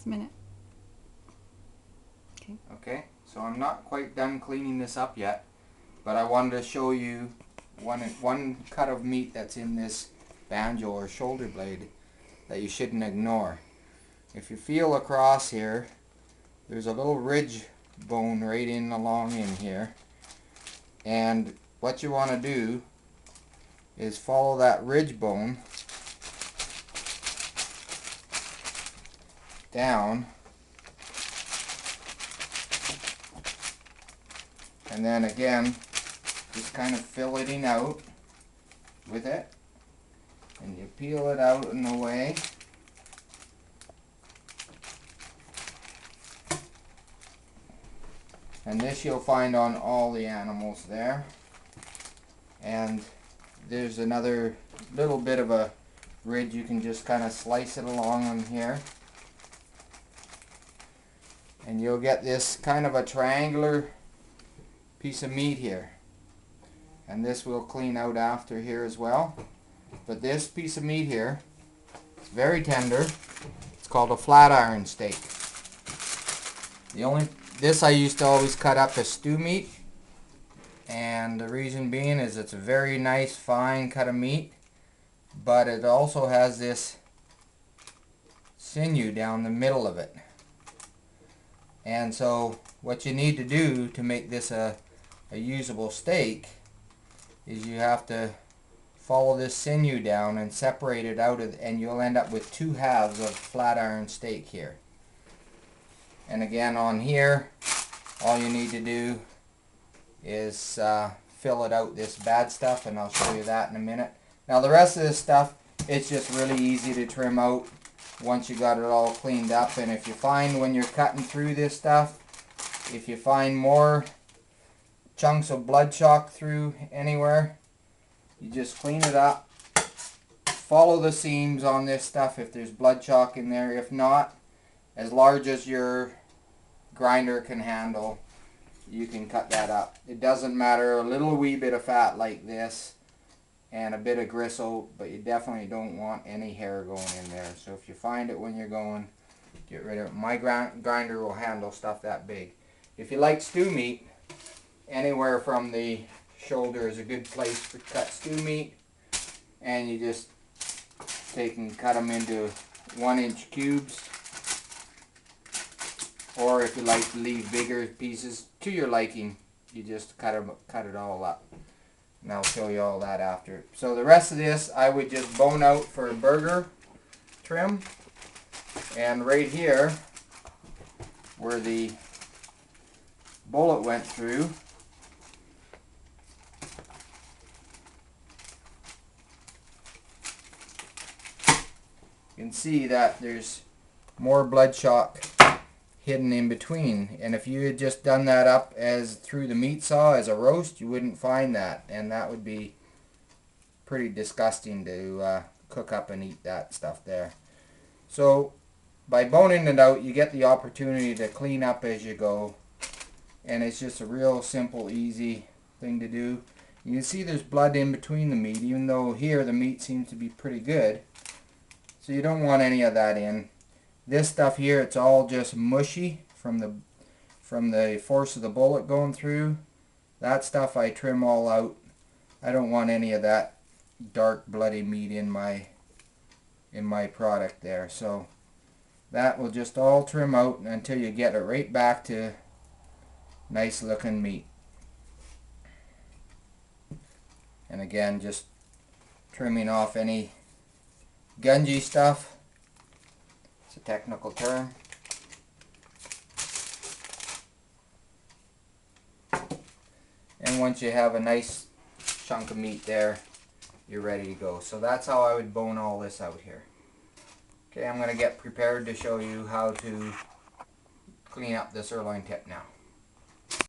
Just a minute. Okay. Okay, so I'm not quite done cleaning this up yet, but I wanted to show you one cut of meat that's in this banjo or shoulder blade that you shouldn't ignore. If you feel across here, there's a little ridge bone right in along in here, and what you want to do is follow that ridge bone down, and then again just kind of filleting out with it, and you peel it out in a way. And this you'll find on all the animals there. And there's another little bit of a ridge, you can just kind of slice it along on here. And you'll get this kind of a triangular piece of meat here. And this will clean out after here as well. But this piece of meat here, it's very tender. It's called a flat iron steak. This I used to always cut up as stew meat, and the reason being is it's a very nice fine cut of meat, but it also has this sinew down the middle of it. And so what you need to do to make this a usable steak is you have to follow this sinew down and separate it out, and you'll end up with two halves of flat iron steak here. And again on here, all you need to do is fill it out, this bad stuff, and I'll show you that in a minute. Now the rest of this stuff, it's just really easy to trim out once you got it all cleaned up. And if you find when you're cutting through this stuff, if you find more chunks of blood chalk through anywhere, you just clean it up. Follow the seams on this stuff if there's blood chalk in there. If not, as large as your grinder can handle, you can cut that up. It doesn't matter, a little wee bit of fat like this and a bit of gristle, but you definitely don't want any hair going in there. So if you find it when you're going, get rid of it. My grinder will handle stuff that big. If you like stew meat, anywhere from the shoulder is a good place to cut stew meat, and you just take and cut them into 1-inch cubes. Or if you like to leave bigger pieces to your liking, you just cut it all up. And I'll show you all that after. So the rest of this I would just bone out for a burger trim. And right here, where the bullet went through, you can see that there's more blood chalk hidden in between, and if you had just done that up as through the meat saw as a roast, you wouldn't find that, and that would be pretty disgusting to cook up and eat that stuff there. So by boning it out, you get the opportunity to clean up as you go, and it's just a real simple, easy thing to do. You can see there's blood in between the meat, even though here the meat seems to be pretty good, so you don't want any of that in. This stuff here, it's all just mushy from the force of the bullet going through. That stuff I trim all out. I don't want any of that dark bloody meat in my product there. So that will just all trim out until you get it right back to nice looking meat. And again, just trimming off any gungy stuff. It's a technical term. And once you have a nice chunk of meat there, you're ready to go. So that's how I would bone all this out here. Okay, I'm going to get prepared to show you how to clean up the sirloin tip now.